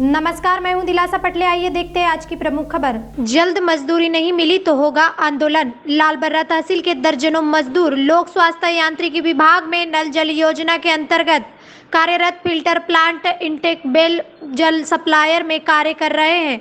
नमस्कार, मैं हूं दिलासा पटले। आइए देखते हैं आज की प्रमुख खबर। जल्द मजदूरी नहीं मिली तो होगा आंदोलन। लालबर्रा तहसील के दर्जनों मजदूर लोक स्वास्थ्य यांत्रिकी विभाग में नल जल योजना के अंतर्गत कार्यरत फिल्टर प्लांट इंटेक बेल जल सप्लायर में कार्य कर रहे हैं।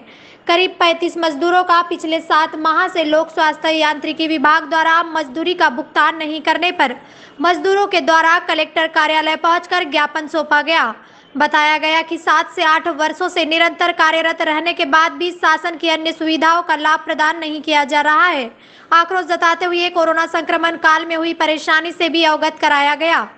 करीब 35 मजदूरों का पिछले 7 माह से लोक स्वास्थ्य यांत्रिकी विभाग द्वारा मजदूरी का भुगतान नहीं करने पर मजदूरों के द्वारा कलेक्टर कार्यालय पहुंचकर ज्ञापन सौंपा गया। बताया गया कि 7 से 8 वर्षों से निरंतर कार्यरत रहने के बाद भी शासन की अन्य सुविधाओं का लाभ प्रदान नहीं किया जा रहा है। आक्रोश जताते हुए कोरोना संक्रमण काल में हुई परेशानी से भी अवगत कराया गया।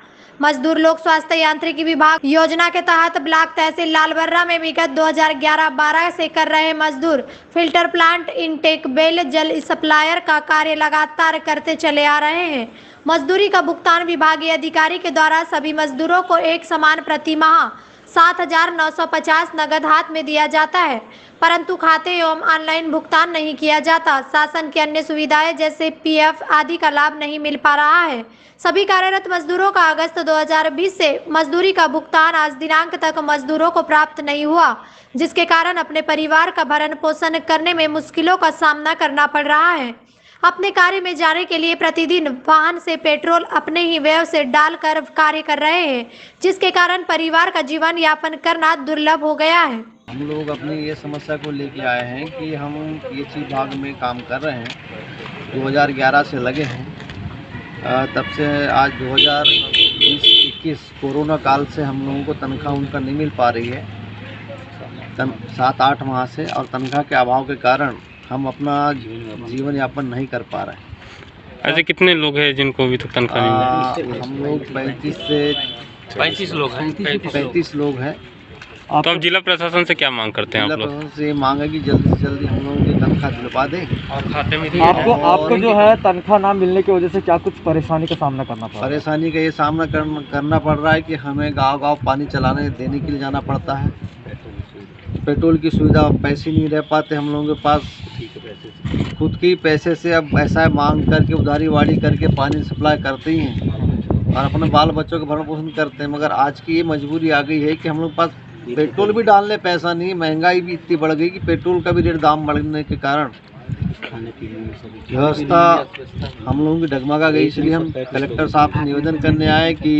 मजदूर लोक स्वास्थ्य यांत्रिकी विभाग योजना के तहत ब्लॉक तहसील लालबर्रा में विगत 2011-12 से कर रहे मजदूर फिल्टर प्लांट इनटेक बेल जल सप्लायर का कार्य लगातार करते चले आ रहे हैं। मजदूरी का भुगतान विभागीय अधिकारी के द्वारा सभी मजदूरों को एक समान प्रति माह 7,950 नगद हाथ में दिया जाता है, परंतु खाते एवं ऑनलाइन भुगतान नहीं किया जाता। शासन की अन्य सुविधाएं जैसे पीएफ आदि का लाभ नहीं मिल पा रहा है। सभी कार्यरत मजदूरों का अगस्त 2020 से मजदूरी का भुगतान आज दिनांक तक मजदूरों को प्राप्त नहीं हुआ, जिसके कारण अपने परिवार का भरण पोषण करने में मुश्किलों का सामना करना पड़ रहा है। अपने कार्य में जाने के लिए प्रतिदिन वाहन से पेट्रोल अपने ही व्यय से डालकर कार्य कर रहे हैं, जिसके कारण परिवार का जीवन यापन करना दुर्लभ हो गया है। हम लोग अपनी ये समस्या को लेके आए हैं कि हम पीएच विभाग में काम कर रहे हैं, 2011 से लगे हैं। तब से आज 2020-21 कोरोना काल से हम लोगों को तनख्वाह उनका नहीं मिल पा रही है 7-8 माह से, और तनख्वाह के अभाव के कारण हम अपना जीवन यापन नहीं कर पा रहे हैं। ऐसे कितने लोग हैं जिनको अभी तक तनख्वाह नहीं मिली? हम लोग 35 लोग हैं। तो अब जिला प्रशासन से क्या मांग करते हैं आप लोग? जिला प्रशासन से ये मांग है कि जल्दी से जल्दी हम लोगों की तनख्वाह दिलवा दें और खाते में आपको जो है तनख्वाह ना मिलने की वजह से क्या कुछ परेशानी का सामना करना पड़ रहा है? परेशानी का ये सामना करना पड़ रहा है कि हमें गांव-गांव पानी चलाने देने के लिए जाना पड़ता है। पेट्रोल की सुविधा पैसे नहीं रह पाते हम लोगों के पास, खुद के पैसे से अब ऐसा मांग करके उधारी वाड़ी करके पानी सप्लाई करते ही हैं और अपने बाल बच्चों का भरण पोषण करते हैं। मगर आज की ये मजबूरी आ गई है कि हम लोग पास पेट्रोल भी डालने पैसा नहीं, महंगाई भी इतनी बढ़ गई कि पेट्रोल का भी रेट दाम बढ़ने के कारण व्यवस्था हम लोगों की डगमगा गई। इसलिए हम कलेक्टर साहब से निवेदन करने आए कि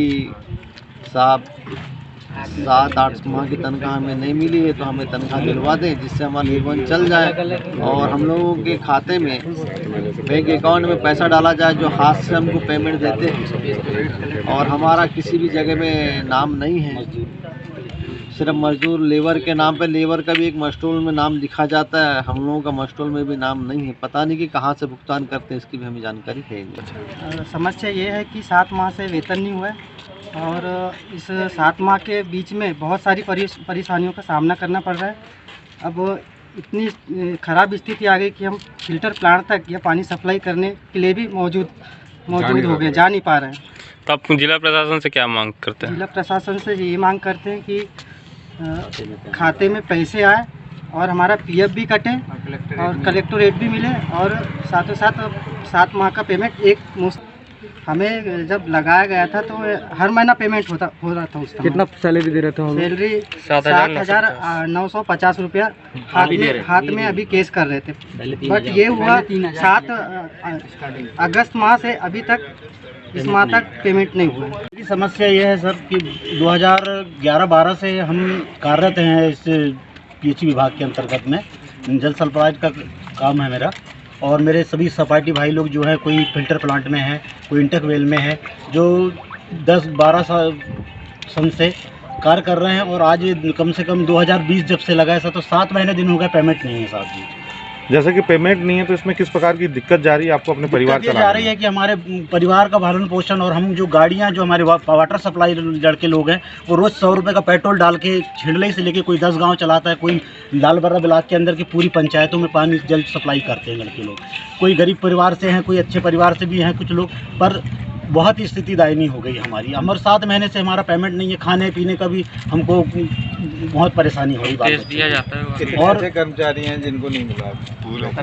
साहब 7-8 माह की तनख्वाह हमें नहीं मिली है तो हमें तनख्वाह दिलवा दें, जिससे हमारा जीवन चल जाए और हम लोगों के खाते में बैंक अकाउंट में पैसा डाला जाए जो हाथ से हमको पेमेंट देते हैं। और हमारा किसी भी जगह में नाम नहीं है, सिर्फ मजदूर लेबर के नाम पे, लेबर का भी एक मस्टोल में नाम लिखा जाता है, हम लोगों का मस्टोल में भी नाम नहीं है। पता नहीं कि कहाँ से भुगतान करते हैं, इसकी भी हमें जानकारी है नहीं। समस्या ये है कि 7 माह से वेतन नहीं हुआ है और इस 7 माह के बीच में बहुत सारी परेशानियों का सामना करना पड़ रहा है। अब इतनी ख़राब स्थिति आ गई कि हम फिल्टर प्लांट तक या पानी सप्लाई करने के लिए भी मौजूद हो गए, जा नहीं पा रहे हैं। तो आप जिला प्रशासन से क्या मांग करते हैं? जिला प्रशासन से ये मांग करते हैं कि खाते में पैसे आए और हमारा पीएफ भी कटे और कलेक्टोरेट भी मिले और साथों साथ 7 माह का पेमेंट एक मुश्त। हमें जब लगाया गया था तो हर महीना पेमेंट हो रहा था। उस कितना सैलरी दे रहे थे? सैलरी 7,950 रुपया हाथ में अभी केस कर रहे थे। बट ये हुआ 7 अगस्त माह से अभी तक इस माह तक पेमेंट नहीं हुआ। मेरी समस्या ये है सर कि 2011-12 से हम कार्यरत हैं इस पीएच विभाग के अंतर्गत में। जल सप्लाई का काम है मेरा और मेरे सभी सपाटी भाई लोग जो है, कोई फिल्टर प्लांट में है, कोई इंटेक वेल में है, जो 10-12 सन से कार्य कर रहे हैं। और आज कम से कम 2020 जब से लगा है सर, तो 7 महीने दिन हो गए, पेमेंट नहीं है साहब जी। जैसे कि पेमेंट नहीं है तो इसमें किस प्रकार की दिक्कत जा रही है आपको अपने परिवार चलाने में? जा रही है कि हमारे परिवार का भरण पोषण और हम जो गाड़ियां, जो हमारे वाटर सप्लाई लड़के लोग हैं, वो रोज़ 100 रुपये का पेट्रोल डाल के छिड़ले से लेके कोई 10 गांव चलाता है, कोई लालबर्रा ब्लॉक के अंदर की पूरी पंचायतों में पानी जल सप्लाई करते हैं लड़के लोग। कोई गरीब परिवार से हैं, कोई अच्छे परिवार से भी हैं कुछ लोग, पर बहुत ही स्थिति दयनीय हो गई हमारी। हमारे 7 महीने से हमारा पेमेंट नहीं है, खाने पीने का भी हमको बहुत परेशानी हो रही बात दिया जाता है और कर्मचारी हैं जिनको नहीं मिला?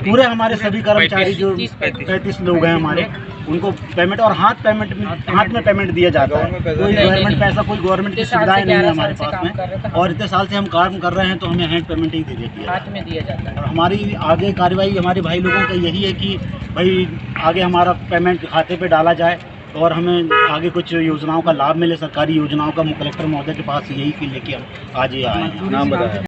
पूरे हमारे सभी कर्मचारी जो 35 लोग हैं हमारे, उनको पेमेंट और हाथ में पेमेंट दिया जाता है। कोई गवर्नमेंट पैसा, कोई गवर्नमेंट की सुविधाएं नहीं है हमारे पास में, और इतने साल से हम काम कर रहे हैं तो हमें हैंड पेमेंट ही दे देती है, हाथ में दिया जाता है। और हमारी आगे कार्रवाई हमारे भाई लोगों का यही है कि भाई आगे हमारा पेमेंट खाते पे डाला जाए और हमें आगे कुछ योजनाओं का लाभ मिले, सरकारी योजनाओं का। कलेक्टर महोदय के पास यही लेके हम आज ये आए हैं। नाम बताया।